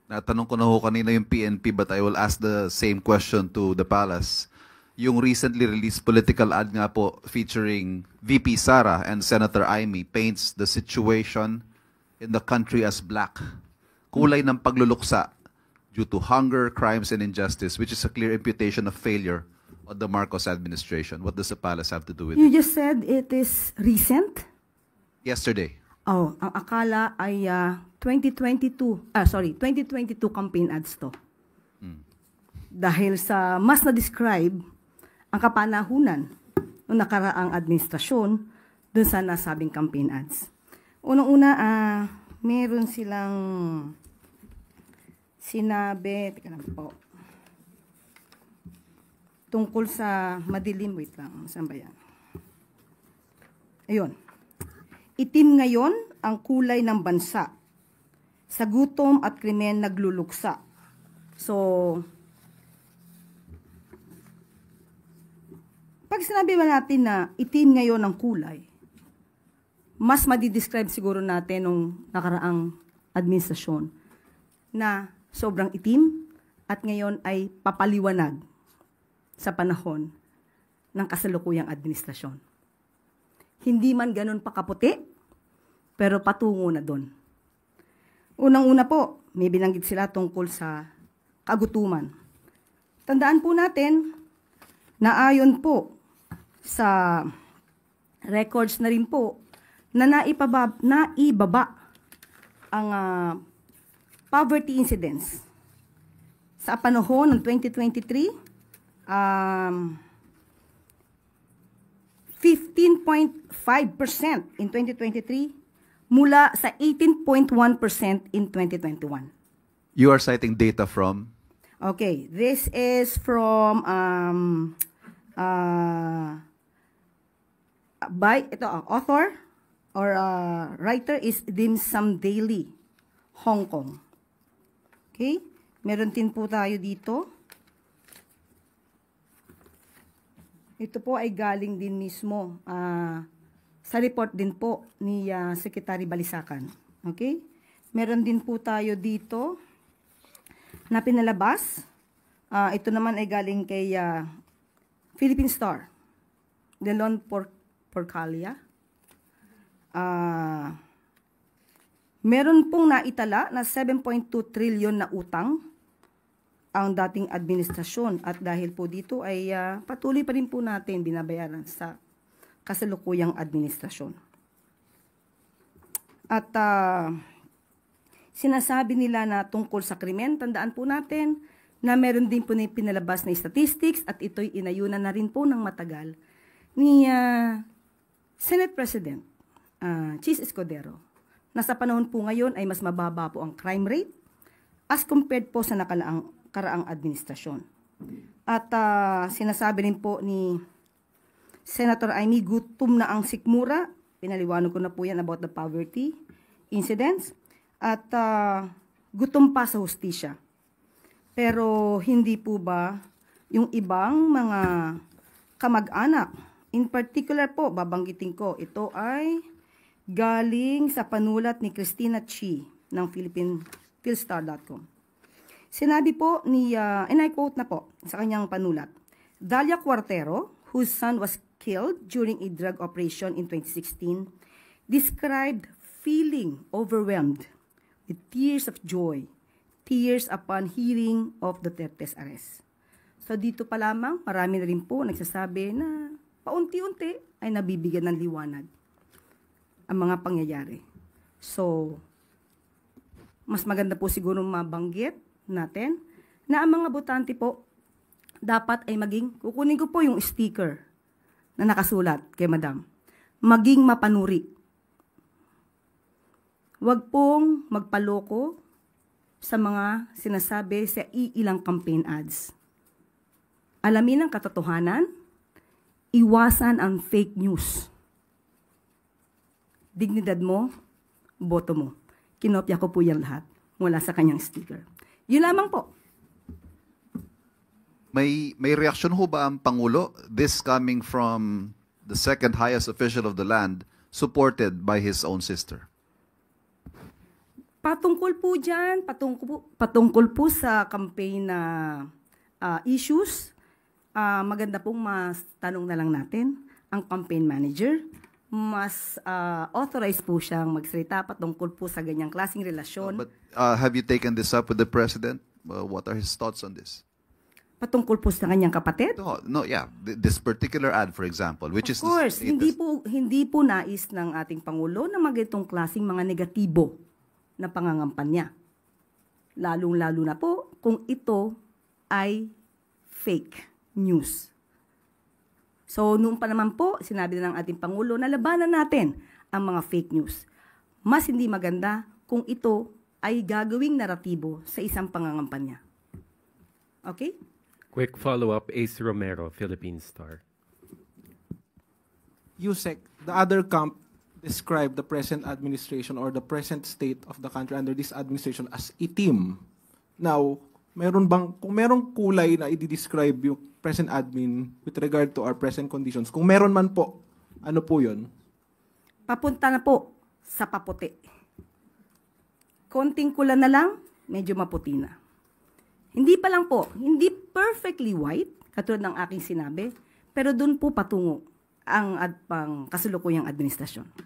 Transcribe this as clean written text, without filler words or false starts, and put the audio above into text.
Natanong ko na ho kanina yung PNP, but I will ask the same question to the palace. Yung recently released political ad nga po featuring VP Sara and Senator Amy paints the situation in the country as black. Kulay ng pagluluksa due to hunger, crimes, and injustice, which is a clear imputation of failure on the Marcos administration. What does the palace have to do with You it? just said it is recent? Yesterday. Oh, ang akala ay 2022 campaign ads to. Dahil sa mas na-describe ang kapanahunan ng nakaraang administrasyon dun sa nasabing campaign ads. Unang-una, meron silang sinabi, teka lang po, tungkol sa madilim, wait lang, saan ba yan? Ayun. Itim ngayon ang kulay ng bansa. Sa gutom at krimen nagluluksa. So, pag sinabi ba natin na itim ngayon ang kulay, mas madidescribe siguro natin nung nakaraang administrasyon na sobrang itim at ngayon ay papaliwanag sa panahon ng kasalukuyang administrasyon. Hindi man ganun pakaputi, pero patungo na doon. Unang-una po, may binanggit sila tungkol sa kagutuman. Tandaan po natin na ayon po sa records na rin po na naibaba ang poverty incidence. Sa panahon ng 2023, 15.5% in 2023 mula sa 18.1% in 2021. You are citing data from? Okay, this is from author or writer is Dim Sum Daily, Hong Kong. Okay, meron din po tayo dito. Ito po ay galing din mismo sa report din po ni Secretary Balisacan. Okay? Meron din po tayo dito na pinalabas. Ito naman ay galing kay Philippine Star, Delon Porcalia. Meron pong naitala na 7.2 trillion na utang ang dating administrasyon at dahil po dito ay patuloy pa rin po natin binabayaran sa kasalukuyang administrasyon. At sinasabi nila na tungkol sa krimen, tandaan po natin na meron din po na pinalabas na statistics at ito'y inayunan na rin po ng matagal ni Senate President Chis Escudero na sa panahon po ngayon ay mas mababa po ang crime rate as compared po sa karaang administrasyon. At sinasabi rin po ni Senator Amy, gutom na ang sikmura. Pinaliwanag ko na po yan about the poverty incidents. At gutom pa sa hustisya. Pero hindi po ba yung ibang mga kamag-anak, in particular po, babanggitin ko, ito ay galing sa panulat ni Christina Chi ng philstar.com. Sinabi po ni, and I quote na po sa kanyang panulat, Dalia Cuartero, whose son was killed during a drug operation in 2016, described feeling overwhelmed with tears of joy, tears upon hearing of Duterte's arrest. So dito pa lamang, marami na rin po nagsasabi na paunti-unti ay nabibigyan ng liwanag ang mga pangyayari. So, mas maganda po siguro mabanggit natin na ang mga botante po dapat ay maging, kukunin ko po yung sticker na nakasulat kay Madam, maging mapanuri. Huwag pong magpaloko sa mga sinasabi sa iilang campaign ads. Alamin ang katotohanan, iwasan ang fake news. Dignidad mo, boto mo. Kinopya ko po yan lahat mula sa kanyang sticker. Yun lamang po. May reaksyon ho ba ang Pangulo? This coming from the second highest official of the land, supported by his own sister. Patungkol po dyan, patungkol po sa campaign na issues, maganda pong mas tanong na lang natin ang campaign manager. Mas authorized po siyang magsalita patungkol po sa ganyang klaseng relasyon. But have you taken this up with the President? What are his thoughts on this? Patungkol po sa kanyang kapatid? No, yeah. This particular ad, for example, which is Of course, the latest. hindi po nais ng ating Pangulo na magitong klaseng mga negatibo na pangangampanya. Lalong-lalo na po kung ito ay fake news. So, noon pa naman po, sinabi na ng ating Pangulo na labanan natin ang mga fake news. Mas hindi maganda kung ito ay gagawing naratibo sa isang pangangampanya. Okay? Quick follow-up, Ace Romero, Philippine Star. Yusek, the other camp described the present administration or the present state of the country under this administration as itim. Now, kung merong kulay na i-describe yung present admin with regard to our present conditions, kung meron man po, ano po yun? Papunta na po sa paputi. Konting kulan na lang, medyo maputi na. Hindi pa lang po, hindi perfectly white, katulad ng aking sinabi, pero doon po patungo ang kasalukuyang administrasyon.